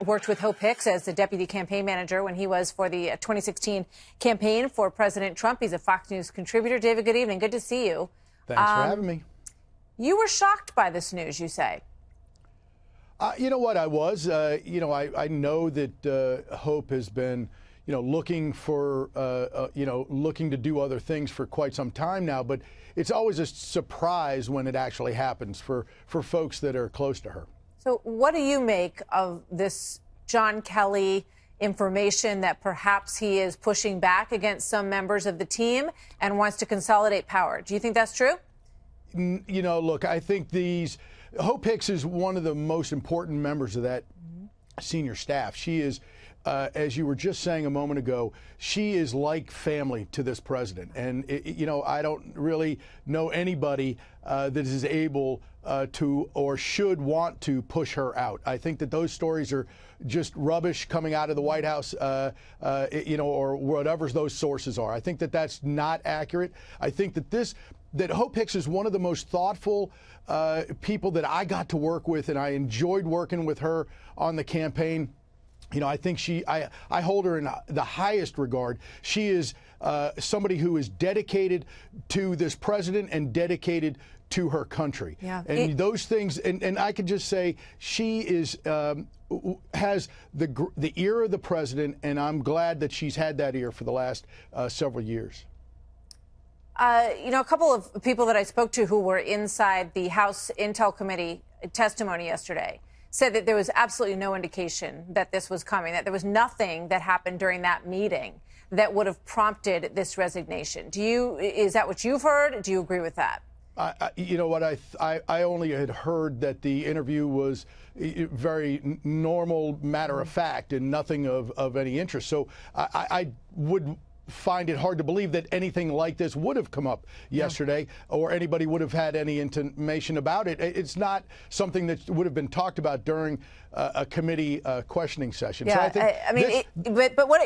worked with Hope Hicks as the deputy campaign manager when he was for the 2016 campaign for President Trump. He's a Fox News contributor. David, good evening. Good to see you. Thanks for having me. You were shocked by this news, you say. You know what, I was. I know that Hope has been, looking for, looking to do other things for quite some time now. But it's always a surprise when it actually happens for folks that are close to her. So what do you make of this John Kelly information that perhaps he is pushing back against some members of the team and wants to consolidate power? Do you think that's true? Look, I think Hope Hicks is one of the most important members of that senior staff. She is, as you were just saying a moment ago, she is like family to this president. And, I don't really know anybody that is able to or should want to push her out. I think that those stories are just rubbish coming out of the White House, or whatever those sources are. I think that that's not accurate. I think that Hope Hicks is one of the most thoughtful people that I got to work with, and I enjoyed working with her on the campaign. I think I hold her in the highest regard. She is somebody who is dedicated to this president and dedicated to her country. Yeah. And those things, and I could just say she has the ear of the president, and I'm glad that she's had that ear for the last several years. A couple of people that I spoke to who were inside the House Intel Committee testimony yesterday said that there was absolutely no indication that this was coming, that there was nothing that happened during that meeting that would have prompted this resignation. Is that what you've heard? Do you agree with that? You know what? I only had heard that the interview was very normal, matter of fact, and nothing of any interest. So I would find it hard to believe that anything like this would have come up yesterday, or anybody would have had any intimation about it. It's not something that would have been talked about during a committee questioning session. Yeah, so I think but what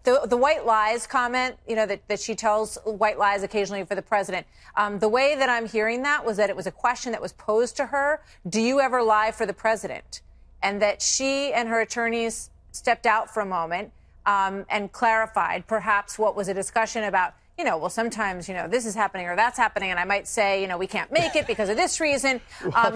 the white lies comment, that she tells white lies occasionally for the president. The way that I'm hearing that was that it was a question that was posed to her: do you ever lie for the president? And that she and her attorneys stepped out for a moment and clarified perhaps what was a discussion about, well, sometimes, this is happening or that's happening. And I might say, we can't make it because of this reason.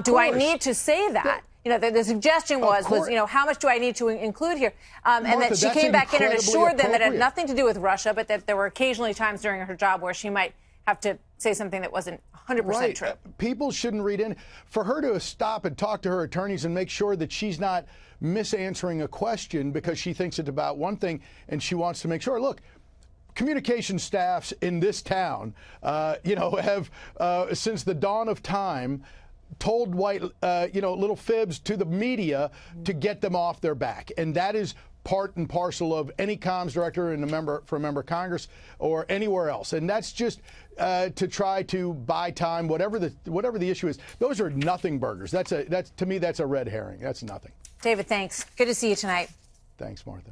Do I need to say that? The suggestion was, how much do I need to include here? And that she came back in and assured them that it had nothing to do with Russia, but that there were occasionally times during her job where she might have to say something that wasn't 100% true. People shouldn't read in. For her to stop and talk to her attorneys and make sure that she's not misanswering a question because she thinks it's about one thing and she wants to make sure. Look, communication staffs in this town, have since the dawn of time told little fibs to the media to get them off their back, and that is part and parcel of any comms director and a member of Congress or anywhere else. And that's just to try to buy time, whatever the issue is. Those are nothing burgers. To me, that's a red herring. That's nothing. David, thanks. Good to see you tonight. Thanks, Martha.